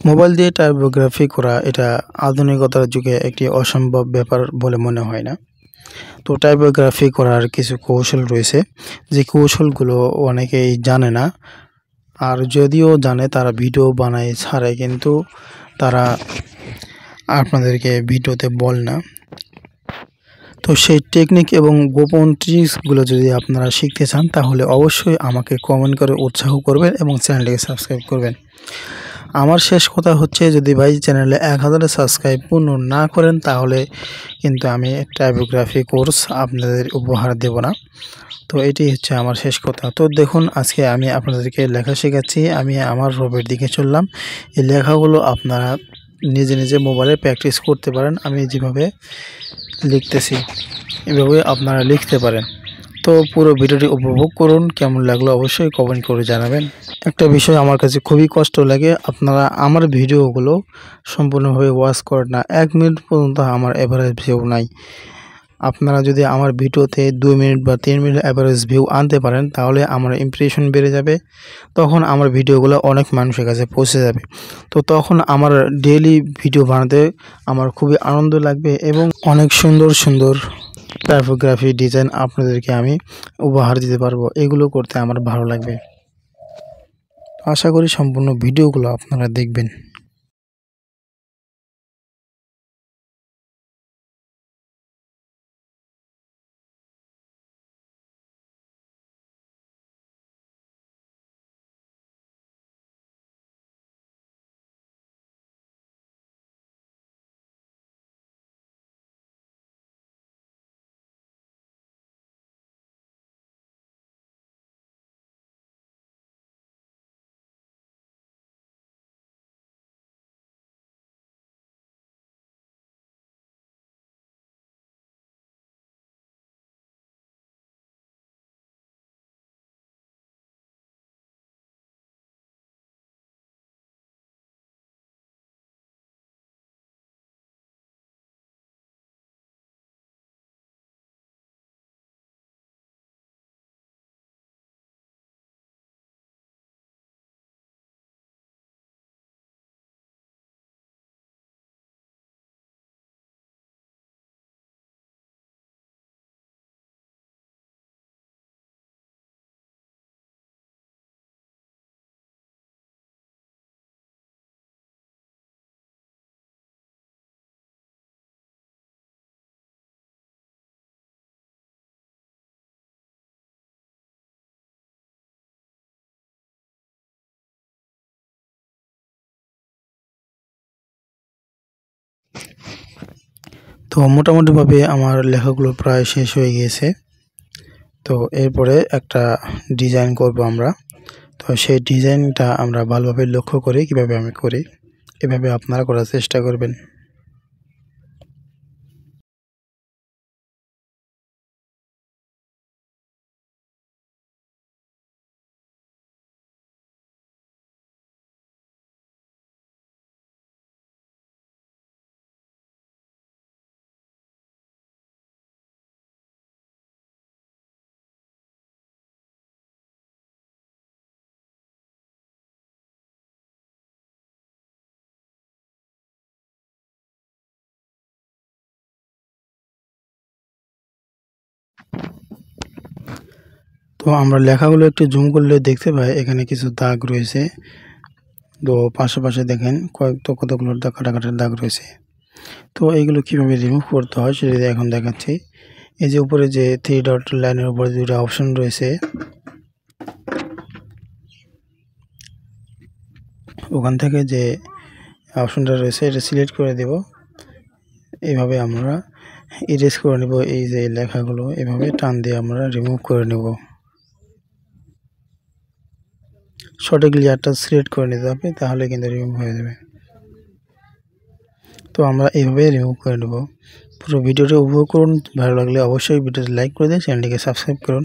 Mobile দিয়ে typography করা এটা আধুনিকতার যুগে একটি অসম্ভব ব্যাপার বলে মনে হয় না। তো টাইপোগ্রাফি করার কিছু কৌশল রয়েছে, যে কৌশলগুলো অনেকেই জানে না। আর যদিও জানে তারা ভিডিও বানায় ছাড়ে, কিন্তু তারা আপনাদেরকে ভিডিওতে বলে না। তো সেই টেকনিক এবং গোপন ট্রিক্সগুলো যদি আপনারা শিখতে চান তাহলে অবশ্যই আমাকে কমেন্ট করে উৎসাহ করবেন এবং চ্যানেলটিকে সাবস্ক্রাইব করবেন। আমার শেষ কথা হচ্ছে, যদি ভাই চ্যানেলে 1000 সাবস্ক্রাইব পূর্ণ না করেন তাহলে কিন্তু আমি টাইপোগ্রাফি কোর্স আপনাদের উপহার দেব না। তো এটি হচ্ছে আমার শেষ কথা। তো দেখুন, আজকে আমি আপনাদেরকে লেখা শেখাচ্ছি। আমি আমার রবের দিকে চললাম। এই লেখাগুলো আপনারা নিজে নিজে মোবাইলে প্র্যাকটিস করতে পারেন। আমি যেভাবে লিখতেছি এভাবে আপনারা লিখতে পারেন। তো পুরো ভিডিওটি উপভোগ করুন। কেমন লাগলো অবশ্যই কমেন্ট করে জানাবেন। একটা বিষয় আমার কাছে খুবই কষ্ট লাগে, আপনারা আমার ভিডিওগুলো সম্পূর্ণভাবে ওয়াচ করেন না। 1 মিনিট পর্যন্ত আমার এভারেজ ভিউ নাই। আপনারা যদি আমার ভিডিওতে 2 মিনিট বা 3 মিনিট এভারেজ ভিউ আনতে পারেন তাহলে আমার ইমপ্রেশন বেড়ে যাবে। তখন আমার ভিডিওগুলো অনেক মানুষের কাছে পৌঁছে যাবে। তো তখন আমার ডেইলি ভিডিও বানাতে আমার খুবই আনন্দ লাগবে এবং অনেক সুন্দর সুন্দর টাইপোগ্রাফি ডিজাইন আপনাদেরকে আমি উপহার দিতে পারবো। এগুলো করতে আমার ভালো লাগবে। আশা করি সম্পূর্ণ ভিডিওগুলো আপনারা দেখবেন। তো মোটামুটিভাবে আমার লেখাগুলো প্রায় শেষ হয়ে গিয়েছে। তো এরপরে একটা ডিজাইন করব আমরা। তো সেই ডিজাইনটা আমরা ভালোভাবে লক্ষ্য করে কিভাবে আমি করি, এভাবে আপনারা করার চেষ্টা করবেন। তো আমরা লেখাগুলো একটু জুম করলে দেখতে পাই এখানে কিছু দাগ রয়েছে। তো পাশাপাশি দেখেন কতগুলো কাটাকাটির দাগ রয়েছে। তো এইগুলো কিভাবে রিমুভ করতে হয় সেটা এখন দেখাচ্ছি। এই যে উপরে যে 3 ডট লাইনের উপরে 2টা অপশন রয়েছে, ওখান থেকে যে অপশনটা রয়েছে এটা সিলেক্ট করে দেব। এইভাবে আমরা ইরেজ করে নেব। এই যে লেখাগুলো এভাবে টান দিয়ে আমরা রিমুভ করে নেব। সঠিক লেয়ারটা সিলেক্ট করে নিতে হবে, তাহলে কিন্তু রিমুভ হয়ে যাবে। তো আমরা এইভাবে রিমুভ করে নেব। পুরো ভিডিওটি উপভোগ করুন। ভালো লাগলে অবশ্যই ভিডিওটি লাইক করে দিন, চ্যানেলটিকে সাবস্ক্রাইব করুন।